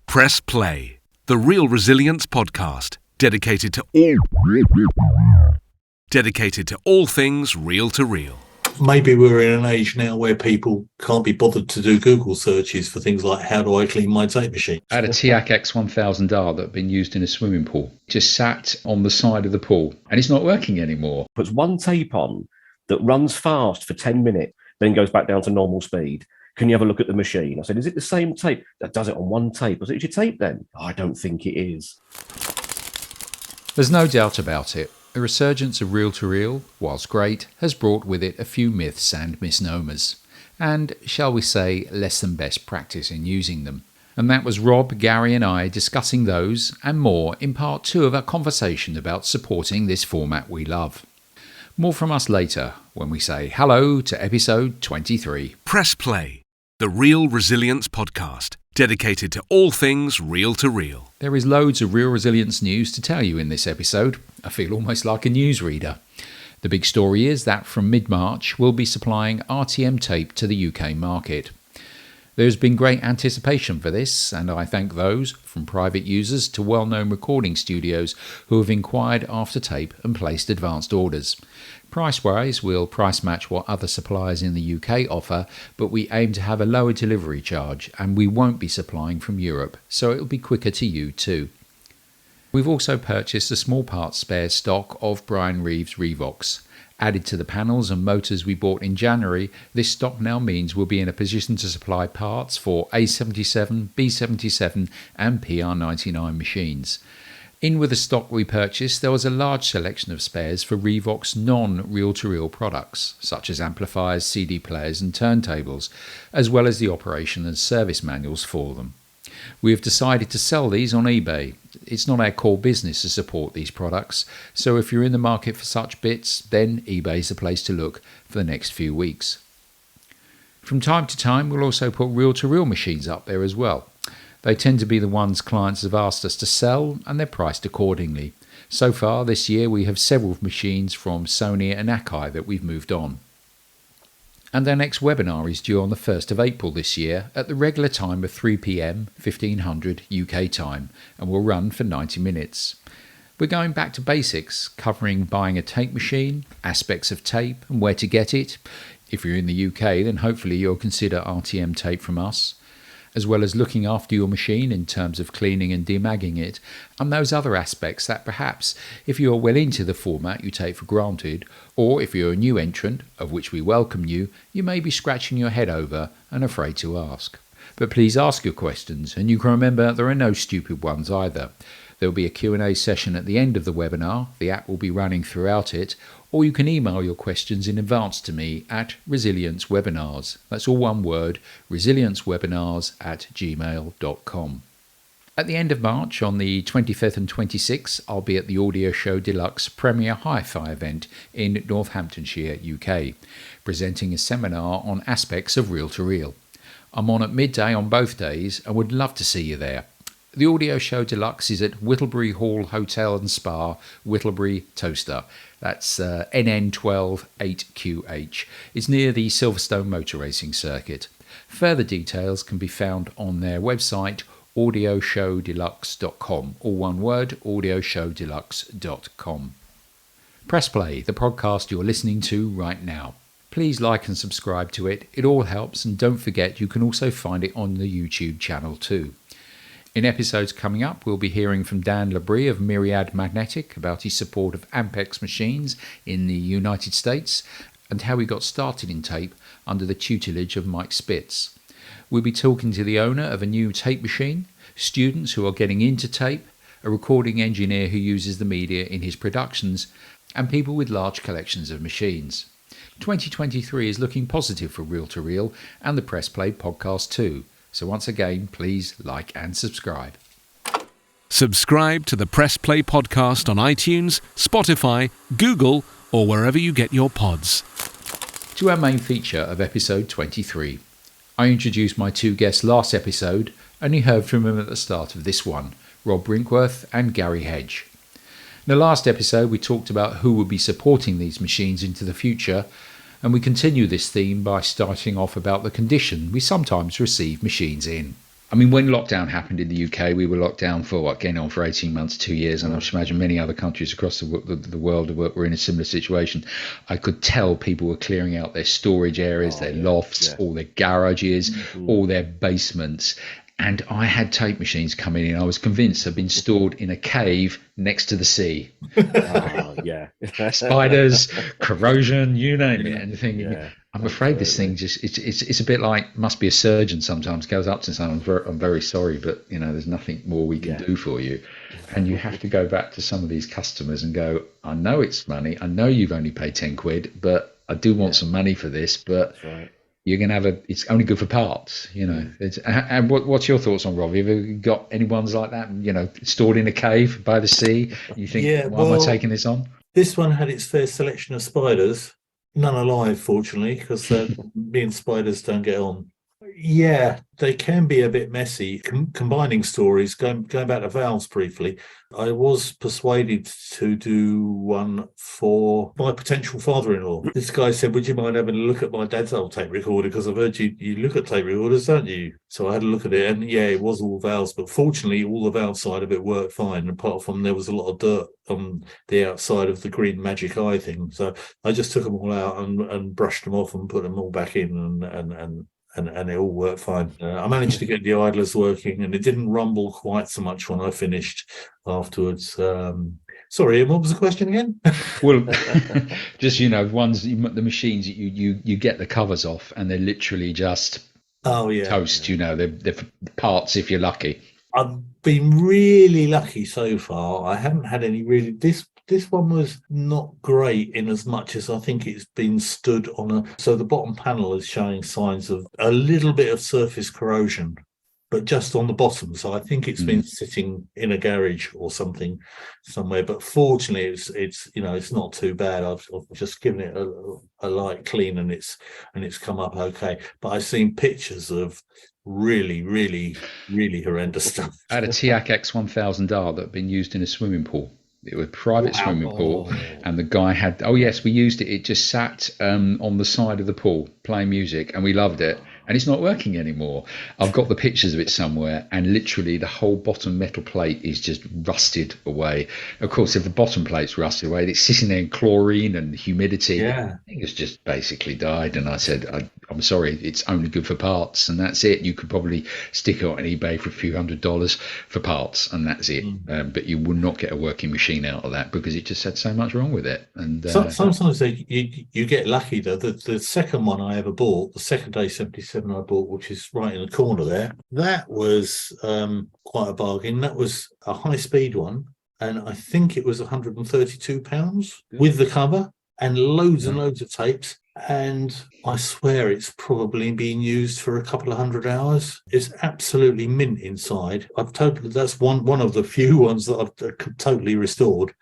Press Play, the Real Resilience podcast, dedicated to all things reel to reel. Maybe we're in an age now where people can't be bothered to do Google searches for things like how do I clean my tape machine. I had a TIAC X1000R that had been used in a swimming pool. Just sat on the side of the pool and it's not working anymore. Puts one tape on that runs fast for 10 minutes, then goes back down to normal speed. Can you have a look at the machine? I said, is it the same tape? That does it on one tape. I said, is your tape then? I don't think it is. There's no doubt about it. The resurgence of reel-to-reel, whilst great, has brought with it a few myths and misnomers, and, shall we say, less than best practice in using them. And that was Rob, Gary and I discussing those and more in part 2 of our conversation about supporting this format we love. More from us later when we say hello to episode 23. Press Play, the Real Resilience podcast, dedicated to all things reel to reel. There is loads of real resilience news to tell you in this episode. I feel almost like a newsreader. The big story is that from mid-March we'll be supplying RTM tape to the UK market. There's been great anticipation for this, and I thank those, from private users to well-known recording studios, who have inquired after tape and placed advanced orders. Price-wise, we'll price match what other suppliers in the UK offer, but we aim to have a lower delivery charge, and we won't be supplying from Europe, so it'll be quicker to you too. We've also purchased a small parts spare stock of Brian Reeves Revox. Added to the panels and motors we bought in January, this stock now means we'll be in a position to supply parts for A77, B77 and PR99 machines. In with the stock we purchased, there was a large selection of spares for Revox non-reel-to-reel products, such as amplifiers, CD players and turntables, as well as the operation and service manuals for them. We have decided to sell these on eBay. It's not our core business to support these products, so if you're in the market for such bits, then eBay's the place to look for the next few weeks. From time to time, we'll also put reel-to-reel machines up there as well. They tend to be the ones clients have asked us to sell, and they're priced accordingly. So far this year, we have several machines from Sony and Akai that we've moved on. And our next webinar is due on the 1st of April this year at the regular time of 3 p.m, 1500 UK time, and will run for 90 minutes. We're going back to basics, covering buying a tape machine, aspects of tape and where to get it. If you're in the UK, then hopefully you'll consider RTM tape from us, as well as looking after your machine in terms of cleaning and demagging it, and those other aspects that perhaps, if you are well into the format, you take for granted, or if you're a new entrant, of which we welcome you, you may be scratching your head over and afraid to ask. But please ask your questions, and you can remember there are no stupid ones either. There will be a Q&A session at the end of the webinar, the app will be running throughout it, or you can email your questions in advance to me at resilience-webinars. That's all one word, resilience-webinars@gmail.com. At the end of March, on the 25th and 26th, I'll be at the Audio Show Deluxe Premier Hi-Fi event in Northamptonshire, UK, presenting a seminar on aspects of reel-to-reel. I'm on at midday on both days and would love to see you there. The Audio Show Deluxe is at Whittlebury Hall Hotel and Spa, Whittlebury, Towcester. That's NN12 8QH. It's near the Silverstone Motor Racing Circuit. Further details can be found on their website, audioshowdeluxe.com. All one word, audioshowdeluxe.com. Press Play, the podcast you're listening to right now. Please like and subscribe to it. It all helps, and don't forget you can also find it on the YouTube channel too. In episodes coming up, we'll be hearing from Dan Labrie of Myriad Magnetic about his support of Ampex machines in the United States and how he got started in tape under the tutelage of Mike Spitz. We'll be talking to the owner of a new tape machine, students who are getting into tape, a recording engineer who uses the media in his productions, and people with large collections of machines. 2023 is looking positive for Reel-to-Reel and the Press Play podcast too. So once again, please like and subscribe. Subscribe to the Press Play podcast on iTunes, Spotify, Google, or wherever you get your pods. To our main feature of episode 23. I introduced my 2 guests last episode, and you heard from them at the start of this one, Rob Brinkworth and Gary Hedge. In the last episode, we talked about who would be supporting these machines into the future, and we continue this theme by starting off about the condition we sometimes receive machines in. I mean, when lockdown happened in the UK, we were locked down for getting on for 18 months, 2 years, and I should imagine many other countries across the world were in a similar situation. I could tell people were clearing out their storage areas, their lofts, all their garages, all their basements. And I had tape machines coming in. I was convinced they'd been stored in a cave next to the sea. Spiders, corrosion, you name it. And thinking, I'm afraid this thing it's a bit like, must be a surgeon sometimes, goes up to someone, I'm very sorry, but there's nothing more we can do for you. And you have to go back to some of these customers and go, I know it's money. I know you've only paid 10 quid, but I do want some money for this. But you're going to have it's only good for parts, And what's your thoughts on Rob? Have you ever got any ones like that, stored in a cave by the sea? You think, why am I taking this on? This one had its fair selection of spiders, none alive, fortunately, because me and spiders don't get on. Yeah, they can be a bit messy. Combining stories, going back to valves briefly, I was persuaded to do one for my potential father-in-law. This guy said, would you mind having a look at my dad's old tape recorder? Because I've heard you look at tape recorders, don't you? So I had a look at it, and it was all valves. But fortunately, all the valve side of it worked fine, apart from there was a lot of dirt on the outside of the green magic eye thing. So I just took them all out and brushed them off and put them all back in, and it all worked fine. I managed to get the idlers working, and it didn't rumble quite so much when I finished afterwards. Sorry, Ian, what was the question again? Well, just ones, the machines you get the covers off, and they're literally just toast. They're for parts if you're lucky. I've been really lucky so far. I haven't had any really. This one was not great in as much as I think it's been stood on so the bottom panel is showing signs of a little bit of surface corrosion, but just on the bottom. So I think it's been sitting in a garage or something somewhere. But fortunately, it's not too bad. I've just given it a light clean, and it's come up okay. But I've seen pictures of really, really, really horrendous stuff. I had a TIAC X1000R that had been used in a swimming pool. It was a private swimming pool, and the guy had, we used it. It just sat on the side of the pool playing music, and we loved it. And it's not working anymore. I've got the pictures of it somewhere, and literally the whole bottom metal plate is just rusted away. Of course, if the bottom plate's rusted away, it's sitting there in chlorine and humidity. Yeah. I think it's just basically died. And I said, I'm sorry, it's only good for parts, and that's it. You could probably stick it on eBay for a few $100s for parts, and that's it. But you will not get a working machine out of that, because it just had so much wrong with it. And sometimes you get lucky though. The second one I ever bought, the second A77 I bought, which is right in the corner there, that was quite a bargain. That was a high-speed one, and I think it was £132 with the cover and loads and loads of tapes. And I swear it's probably been used for a couple of 100 hours. It's absolutely mint inside. That's one of the few ones that I've totally restored.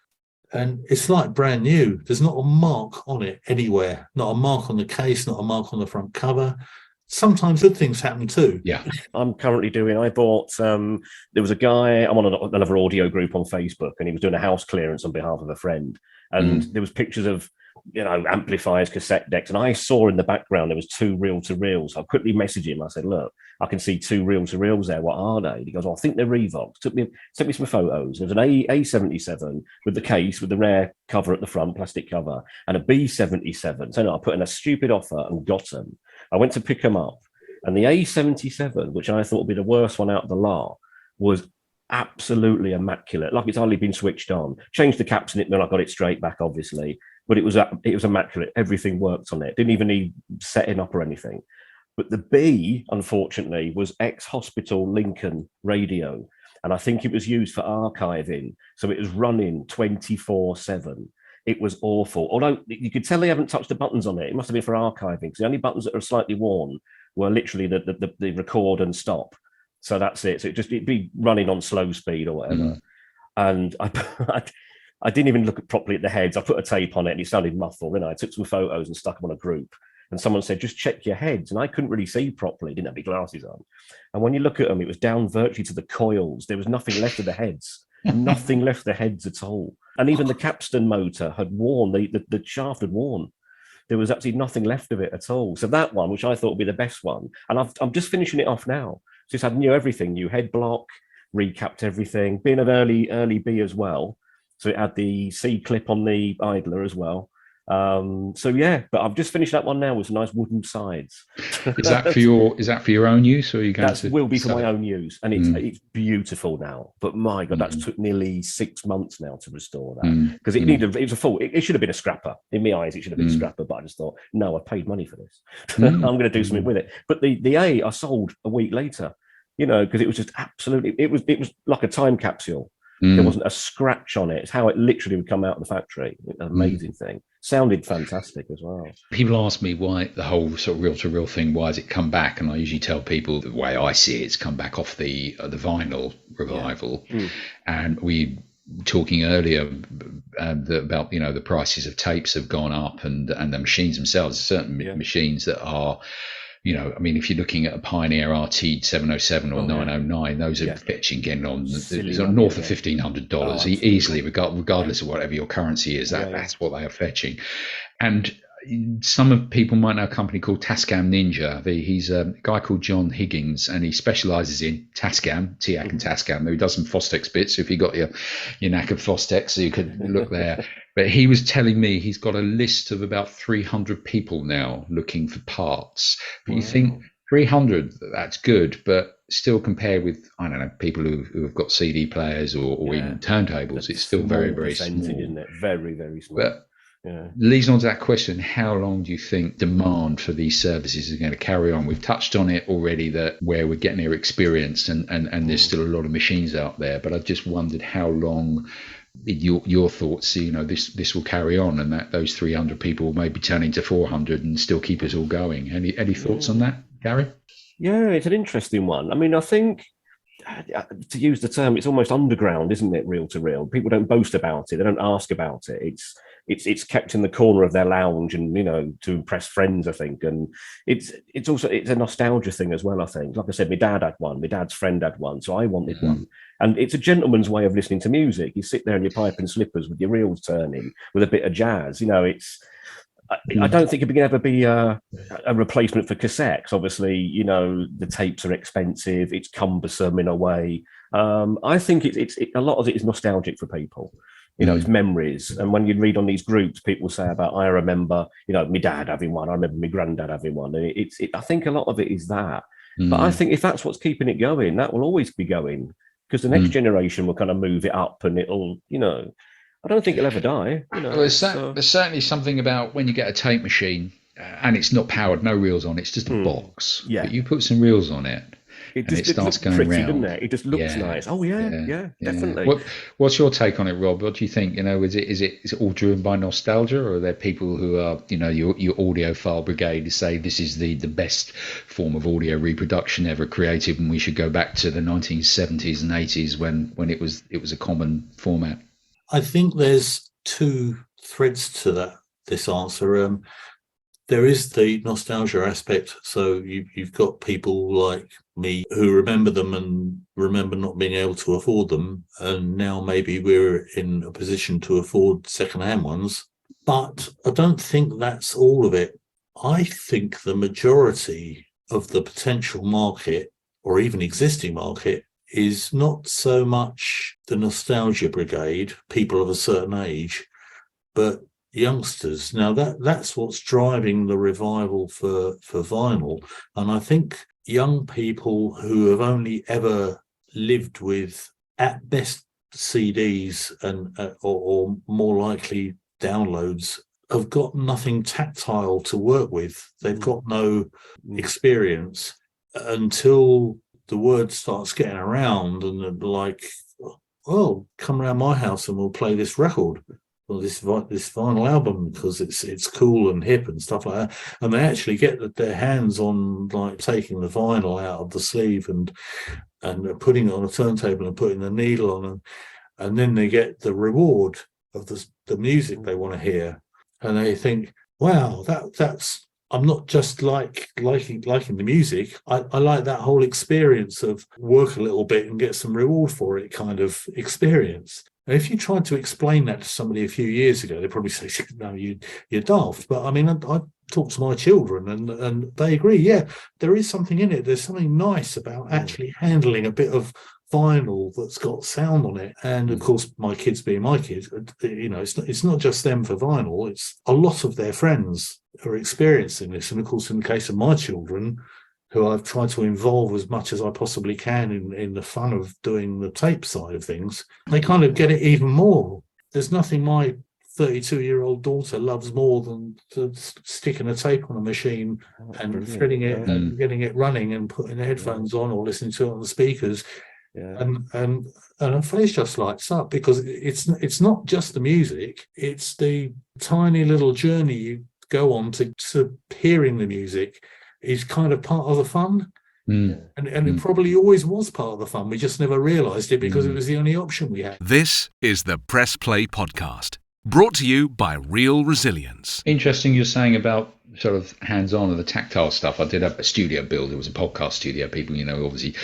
And it's like brand new. There's not a mark on it anywhere. Not a mark on the case, not a mark on the front cover. Sometimes good things happen too. Yeah. I bought, there was a guy, I'm on another audio group on Facebook, and he was doing a house clearance on behalf of a friend. And there was pictures of, amplifiers, cassette decks. And I saw in the background, there was 2 reel-to-reels. I quickly messaged him. I said, look, I can see 2 reel-to-reels there. What are they? He goes, I think they're Revox. Sent me some photos. There's an A77 with the case, with the rare cover at the front, plastic cover, and a B77. So no, I put in a stupid offer and got them. I went to pick them up, and the A77, which I thought would be the worst one out of the lot, was absolutely immaculate. Like it's hardly been switched on. Changed the caps in it, then I got it straight back, obviously. But it was immaculate. Everything worked on it. Didn't even need setting up or anything. But the B, unfortunately, was ex-hospital Lincoln radio. And I think it was used for archiving. So it was running 24/7. It was awful. Although you could tell they haven't touched the buttons on it. It must have been for archiving, because the only buttons that are slightly worn were literally the record and stop. So that's it. So it'd be running on slow speed or whatever. And I didn't even look properly at the heads. I put a tape on it and it sounded muffled. Then I took some photos and stuck them on a group. And someone said, just check your heads. And I couldn't really see properly. Didn't have my glasses on. And when you look at them, it was down virtually to the coils. There was nothing left of the heads. Nothing left of the heads at all. And even the capstan motor had worn. The shaft had worn. There was absolutely nothing left of it at all. So that one, which I thought would be the best one, and I'm just finishing it off now. So it knew everything, new head block, recapped everything, being an early B as well. So it had the C clip on the idler as well. So yeah, but I've just finished that one now with some nice wooden sides. Is that for your own use, or are you going to? That will be for my own use, and it's beautiful now. But my God, that's took nearly 6 months now to restore that because it was a full. It should have been a scrapper in my eyes. It should have been a scrapper, but I just thought, no, I paid money for this. I'm going to do something with it. But the A I sold a week later, because it was just absolutely. It was like a time capsule. There wasn't a scratch on it. It's how it literally would come out of the factory. Amazing thing. Sounded fantastic as well. People ask me why the whole sort of reel-to-reel thing, why has it come back? And I usually tell people the way I see it, it's come back off the vinyl revival. Yeah. And we were talking earlier about, the prices of tapes have gone up and the machines themselves, certain machines that are, if you're looking at a Pioneer RT 707 or 909, those are fetching getting on north of $1,500 easily, regardless of whatever your currency is. That's what they are fetching. And some people might know a company called Tascam Ninja. He's a guy called John Higgins, and he specialises in Tascam, TAC and Tascam. He does some Fostex bits. So if you got your knack of Fostex, so you could look there. But he was telling me he's got a list of about 300 people now looking for parts. But you think 300, that's good, but still compared with, I don't know, people who have got CD players or even turntables, it's still very, very small. Isn't it? Very, very small. But leads on to that question, how long do you think demand for these services is going to carry on? We've touched on it already, that where we're getting our experience and there's still a lot of machines out there, but I just wondered how long your thoughts, this will carry on, and that those 300 people may be turning to 400 and still keep us all going. Any thoughts on that, Gary? Yeah, it's an interesting one. I mean, I think, to use the term, it's almost underground, isn't it? Reel to reel. People don't boast about it. They don't ask about it. It's kept in the corner of their lounge, and to impress friends, I think. And it's a nostalgia thing as well, I think. Like I said, my dad had one. My dad's friend had one, so I wanted one. And it's a gentleman's way of listening to music. You sit there in your pipe and slippers with your reels turning, with a bit of jazz. I don't think it can ever be a replacement for cassettes. Obviously, the tapes are expensive. It's cumbersome in a way. I think it's a lot of it is nostalgic for people. It's memories. And when you read on these groups, people say about, I remember, my dad having one. I remember my granddad having one. And I think a lot of it is that. But I think if that's what's keeping it going, that will always be going, because the next generation will kind of move it up, and it'll, I don't think it'll ever die. Well, there's certainly something about when you get a tape machine and it's not powered, no reels on, it's just a box. Yeah. But you put some reels on it, and it starts going pretty, round. Doesn't it? It just looks nice. Oh yeah, definitely. What's your take on it, Rob? What do you think? Is it all driven by nostalgia, or are there people who are, your audiophile brigade who say this is the best form of audio reproduction ever created, and we should go back to the 1970s and 80s when it was a common format? I think there's two threads to this answer. There is the nostalgia aspect. So you've got people like me who remember them and remember not being able to afford them. And now maybe we're in a position to afford secondhand ones. But I don't think that's all of it. I think the majority of the potential market, or even existing market, is not so much the nostalgia brigade, people of a certain age, but youngsters. Now that's what's driving the revival for vinyl. And I think young people who have only ever lived with, at best, CDs and or more likely downloads, have got nothing tactile to work with. They've got no experience until the word starts getting around, and like, oh, come around my house and we'll play this record or this vinyl album because it's cool and hip and stuff like that. And they actually get their hands on, like, taking the vinyl out of the sleeve and putting it on a turntable and putting the needle on, and then they get the reward of the music they want to hear, and they think, wow, that's. I'm not just liking the music. I like that whole experience of work a little bit and get some reward for it kind of experience. And if you tried to explain that to somebody a few years ago, they'd probably say, no, you're daft. But I mean, I talk to my children and they agree, yeah, there is something in it. There's something nice about actually handling a bit of vinyl that's got sound on it. And of course, my kids being my kids, it's not just them for vinyl. It's a lot of their friends are experiencing this. And of course, in the case of my children, who I've tried to involve as much as I possibly can in the fun of doing the tape side of things, they kind of get it even more. There's nothing my 32-year-old daughter loves more than sticking a tape on a machine and threading it and getting it running and putting the headphones on or listening to it on the speakers. And her face just lights up, because it's not just the music, it's the tiny little journey you go on to hearing the music is kind of part of the fun. And it probably always was part of the fun. We just never realised it because it was the only option we had. This is the Press Play Podcast, brought to you by Real Resilience. Interesting you're saying about sort of hands-on and the tactile stuff. I did a studio build. It was a podcast studio. People, obviously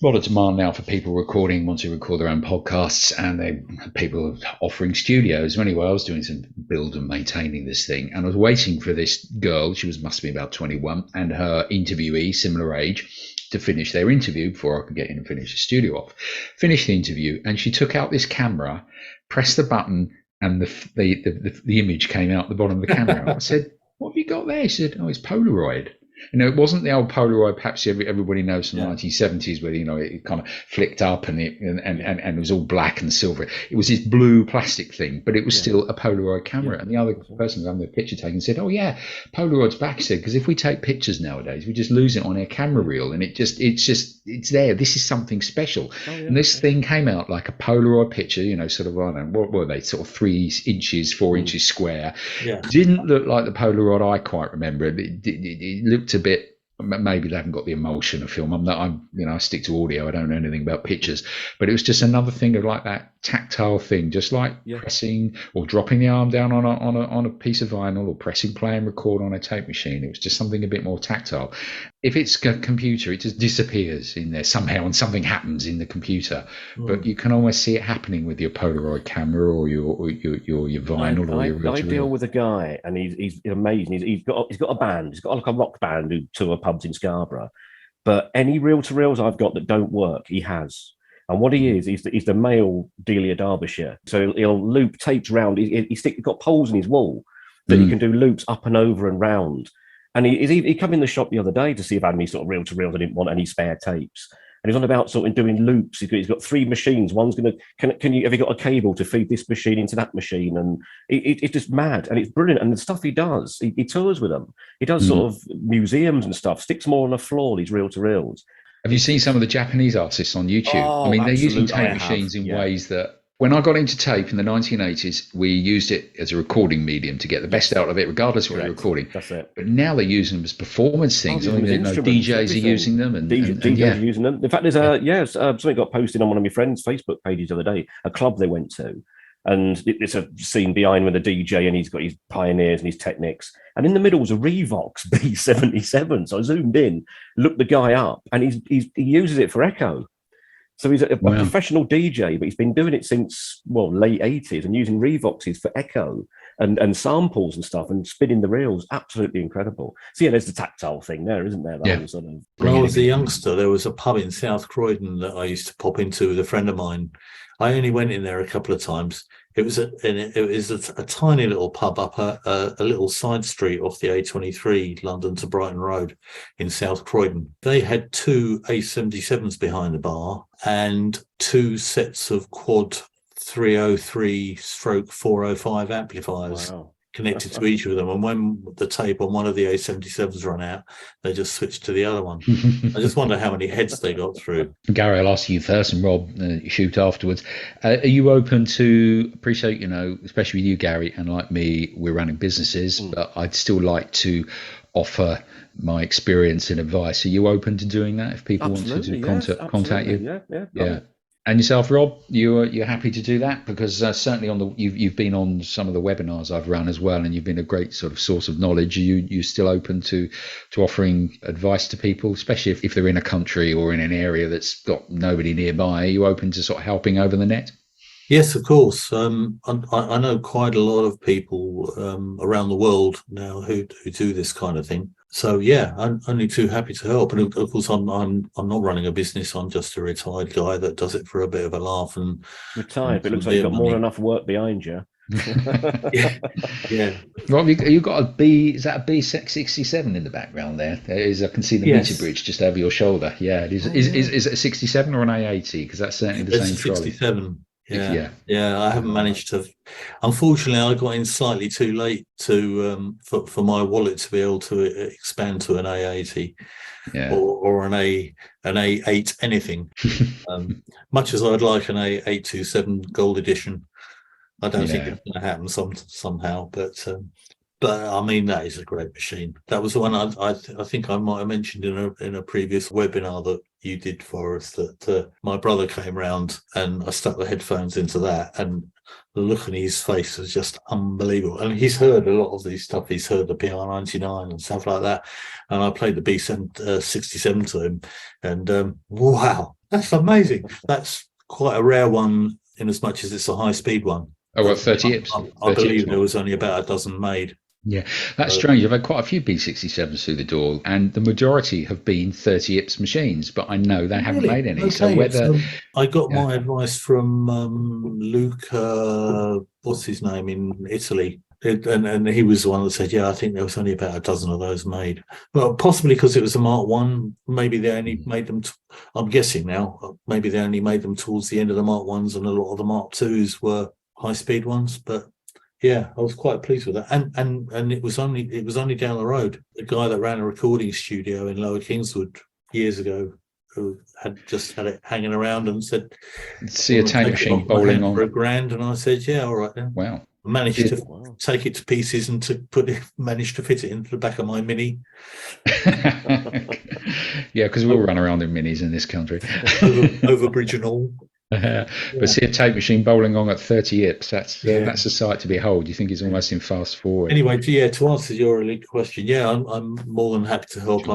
a lot of demand now for people want to record their own podcasts, and people offering studios. Anyway, I was doing some build and maintaining this thing, and I was waiting for this girl. She must be about 21, and her interviewee, similar age, to finish their interview before I could get in and finish the studio off. Finished the interview, and she took out this camera, pressed the button, and the image came out the bottom of the camera. I said, "What have you got there?" She said, "Oh, it's Polaroid." It wasn't the old Polaroid, perhaps everybody knows from the 1970s, where it kind of flicked up and it was all black and silver. It was this blue plastic thing, but it was still a Polaroid camera. And the other person having the picture taken said, "Oh yeah, Polaroid's back." He said, "Because if we take pictures nowadays, we just lose it on our camera reel, and it's there. This is something special." And this thing came out like a Polaroid picture, sort of, I don't know, what were they, sort of 3 inches, 4 inches square. Didn't look like the Polaroid I quite remember. It looked a bit, maybe they haven't got the emulsion of film. I stick to audio. I don't know anything about pictures, but it was just another thing of like that tactile thing, just like pressing or dropping the arm down on a piece of vinyl, or pressing play and record on a tape machine. It was just something a bit more tactile. If it's a computer, it just disappears in there somehow, and something happens in the computer. But you can almost see it happening with your Polaroid camera or your vinyl. I deal with a guy, and he's amazing. He's got a band. He's got like a rock band who tour pubs in Scarborough. But any reel-to-reels I've got that don't work, he has. And what he is, he's the male Delia Derbyshire. So he'll loop tapes round. He's got poles in his wall that he can do loops up and over and round. And he came in the shop the other day to see if I had any sort of reel-to-reels. I didn't want any spare tapes. And he's on about sort of doing loops. He's got 3 machines. One's going to, have you got a cable to feed this machine into that machine? And it's just mad. And it's brilliant. And the stuff he does, he tours with them. He does sort of museums and stuff, sticks more on the floor, these reel-to-reels. Have you seen some of the Japanese artists on YouTube? Oh, they're using tape machines in ways that, when I got into tape in the 1980s, we used it as a recording medium to get the best out of it, regardless of what you're recording. That's it. But now they're using them as performance things. DJs are using them. DJs are using them. In fact, there's something got posted on one of my friends' Facebook pages the other day, a club they went to. And it's a scene behind with a DJ, and he's got his Pioneers and his Technics. And in the middle was a Revox B77. So I zoomed in, looked the guy up, and he uses it for echo. So he's a professional DJ, but he's been doing it since, late 80s, and using Revoxes for echo and samples and stuff, and spinning the reels. Absolutely incredible. So there's the tactile thing there, isn't there? When I was a youngster, there was a pub in South Croydon that I used to pop into with a friend of mine. I only went in there a couple of times. It was a tiny little pub up a little side street off the A23, London to Brighton Road in South Croydon. They had 2 A77s behind the bar and 2 sets of quad 303/405 amplifiers. Wow. Connected to each of them, and when the tape on one of the A77s ran out, they just switched to the other one. I just wonder how many heads they got through. Gary, I'll ask you first, and Rob, shoot afterwards. Are you open to appreciate, especially with you, Gary, and like me, we're running businesses, but I'd still like to offer my experience and advice. Are you open to doing that if people want to contact you? Yeah. And yourself, Rob, you're happy to do that? Because certainly you've been on some of the webinars I've run as well, and you've been a great sort of source of knowledge. Are you still open to offering advice to people, especially if they're in a country or in an area that's got nobody nearby? Are you open to sort of helping over the net? Yes, of course. I know quite a lot of people around the world now who do this kind of thing. So yeah, I'm only too happy to help. And of course, I'm not running a business. I'm just a retired guy that does it for a bit of a laugh and Retired, but it looks some like you've beer got more money. than enough work behind you. Yeah, yeah, Rob, you got a B? Is that a B67 in the background there? There is. I can see the meter yes. bridge just over your shoulder. Yeah, it is. Oh, Is it a 67 or an A80? Because that's certainly the It's same a trolley. 67. Yeah. Yeah. I haven't managed to. Unfortunately, I got in slightly too late to for my wallet to be able to expand to an A80 Yeah. or an A8 anything. Much as I'd like an A827 Gold Edition, I don't think it's going to happen somehow. But I mean, that is a great machine. That was the one I think I might have mentioned in a previous webinar that you did for us, that my brother came round and I stuck the headphones into that, and the look on his face was just unbelievable. And he's heard a lot of these stuff. He's heard the PR99 and stuff like that. And I played the B67 to him, and wow, that's amazing. That's quite a rare one in as much as it's a high-speed one. Oh, well, 30 ips. I believe there was only about a dozen made. Yeah, that's strange. I've had quite a few B67s through the door, and the majority have been 30 ips machines, but I know they haven't made any. Okay. So whether I got my advice from Luca, what's his name, in Italy. And he was the one that said, yeah, I think there was only about a dozen of those made. Well, possibly because it was a Mark 1. Maybe they only made them, I'm guessing now, maybe they only made them towards the end of the Mark 1s, and a lot of the Mark 2s were high-speed ones. But yeah, I was quite pleased with that. And it was only down the road. The guy that ran a recording studio in Lower Kingswood years ago, who had just had it hanging around and said, see a tape machine bowling on for $1,000, and I said, yeah, all right then. Wow. Managed to take it to pieces and managed to fit it into the back of my Mini. Yeah, because we all run around in minis in this country. over bridge and all. But see a tape machine bowling on at 30 ips, that's a sight to behold. You think it's almost in fast forward. Anyway, to answer your elite question, I'm more than happy to help.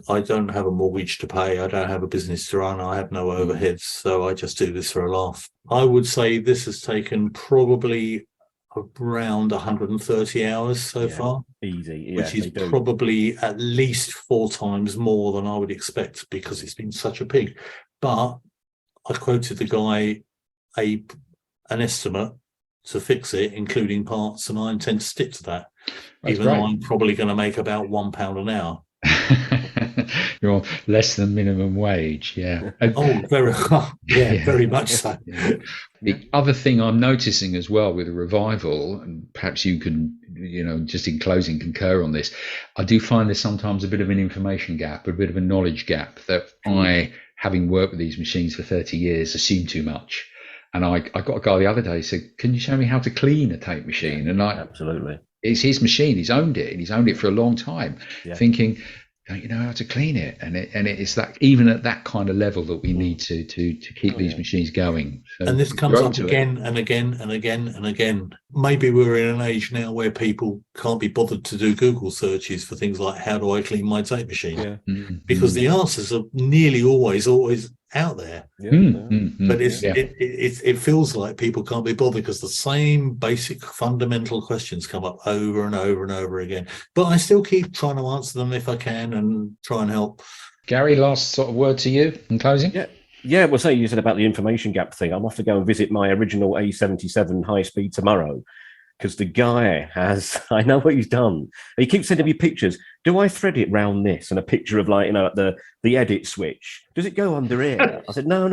I don't have a mortgage to pay. I don't have a business to run. I have no overheads, so I just do this for a laugh. I would say this has taken probably around 130 hours so far. Easy, which is probably at least 4 times more than I would expect, because it's been such a pig. But I quoted the guy an estimate to fix it, including parts, and I intend to stick to that. That's even great. Though I'm probably going to make about £1 an hour. You're on less than minimum wage, yeah. Very much so. Yeah. The other thing I'm noticing as well with a revival, and perhaps you can, just in closing, concur on this, I do find there's sometimes a bit of an information gap, a bit of a knowledge gap, that I, having worked with these machines for 30 years, assume too much. And I got a guy the other day who said, can you show me how to clean a tape machine? And absolutely. It's his machine. He's owned it, and he's owned it for a long time, thinking, don't you know how to clean it? And it's that, even at that kind of level, that we need to keep these machines going. So and this comes up again and again and again and again. Maybe we're in an age now where people can't be bothered to do Google searches for things like, how do I clean my tape machine? Yeah. Because the answers are nearly always out there. But it feels like people can't be bothered, because the same basic fundamental questions come up over and over and over again. But I still keep trying to answer them if I can, and try and help. Gary, last sort of word to you in closing. Yeah, well, say you said about the information gap thing. I'm off to go and visit my original A77 high speed tomorrow, because the guy I know what he's done. He keeps sending me pictures. Do I thread it round this? And a picture of the edit switch. Does it go under here? I said, no.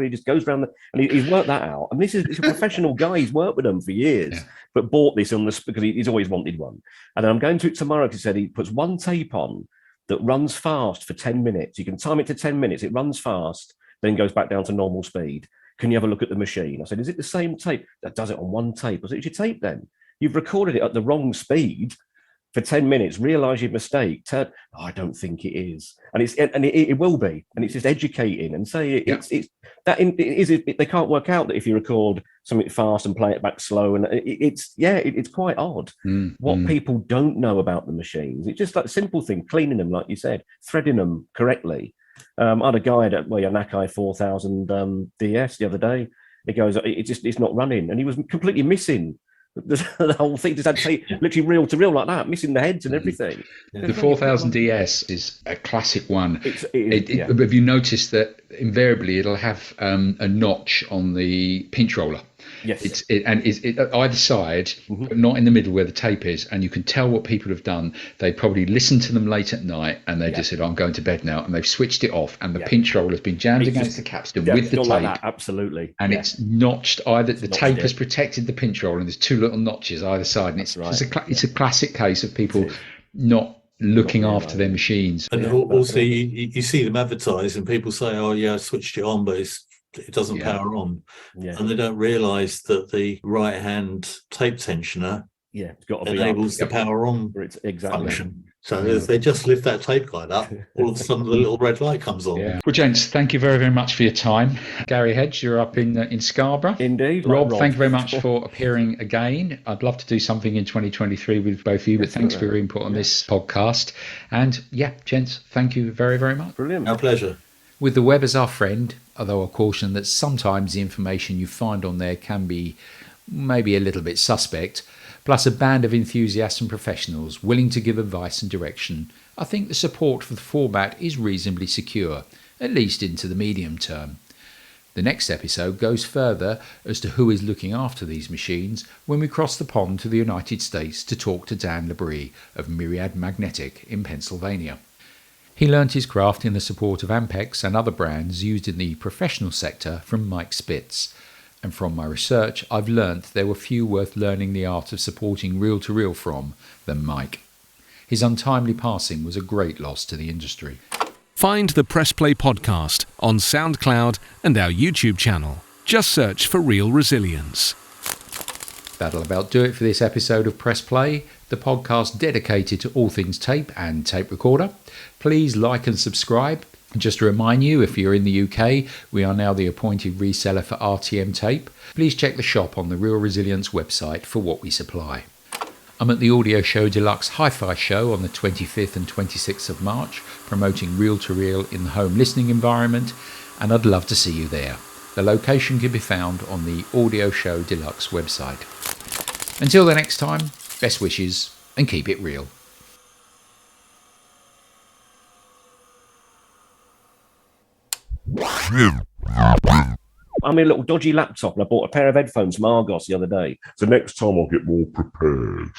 He just goes around and he's worked that out. I mean, he's a professional guy. He's worked with them for years, but bought this because he's always wanted one. And then I'm going to it tomorrow, because he said he puts one tape on that runs fast for 10 minutes. You can time it to 10 minutes. It runs fast, then goes back down to normal speed. Can you have a look at the machine? I said, is it the same tape that does it on one tape? I said, it's your tape then. You've recorded it at the wrong speed for 10 minutes, realise your mistake, I don't think it is. And it will be. And it's just educating and say they can't work out that if you record something fast and play it back slow, and it's quite odd what people don't know about the machines. It's just like a simple thing, cleaning them, like you said, threading them correctly. I had a guy at Yanakai 4000 DS the other day. He goes, it's not running. And he was completely missing the whole thing. Just had to say literally reel to reel like that, missing the heads and everything. The 4000 DS is a classic one. Yeah. Have you noticed that invariably it'll have a notch on the pinch roller? Yes. It's either side, but not in the middle where the tape is. And you can tell what people have done. They probably listened to them late at night and they just said, I'm going to bed now. And they've switched it off. And the pinch roller has been jammed against the capstan with the tape. Like that, absolutely. And it's notched either. The tape has protected the pinch roller and there's two little notches either side. And it's a classic case of people not looking after their machines. And also you see them advertised and people say, oh yeah, I switched it on, but it doesn't power on. And they don't realise that the right hand tape tensioner it's got to be enables the power on function. So if they just lift that tape guide up, all of a sudden the little red light comes on. Well, gents, thank you very, very much for your time. Gary Hedge, you're up in Scarborough. Indeed. Rob, thank you very much for appearing again. I'd love to do something in 2023 with both of you, but thanks for your input on this podcast. And gents, thank you very, very much. Brilliant. Our pleasure. With the web as our friend, although I caution that sometimes the information you find on there can be maybe a little bit suspect, plus a band of enthusiasts and professionals willing to give advice and direction, I think the support for the format is reasonably secure, at least into the medium term. The next episode goes further as to who is looking after these machines when we cross the pond to the United States to talk to Dan Labrie of Myriad Magnetic in Pennsylvania. He learnt his craft in the support of Ampex and other brands used in the professional sector from Mike Spitz. And from my research, I've learnt there were few worth learning the art of supporting reel-to-reel from than Mike. His untimely passing was a great loss to the industry. Find the Press Play podcast on SoundCloud and our YouTube channel. Just search for Real Resilience. That'll about do it for this episode of Press Play, the podcast dedicated to all things tape and tape recorder. Please like and subscribe. Just to remind you, if you're in the UK, we are now the appointed reseller for RTM tape. Please check the shop on the Real Resilience website for what we supply. I'm at the Audio Show Deluxe Hi-Fi Show on the 25th and 26th of March, promoting reel-to-reel in the home listening environment, and I'd love to see you there. The location can be found on the Audio Show Deluxe website. Until the next time, best wishes and keep it real. I'm in a little dodgy laptop and I bought a pair of headphones from Argos the other day. So next time I'll get more prepared.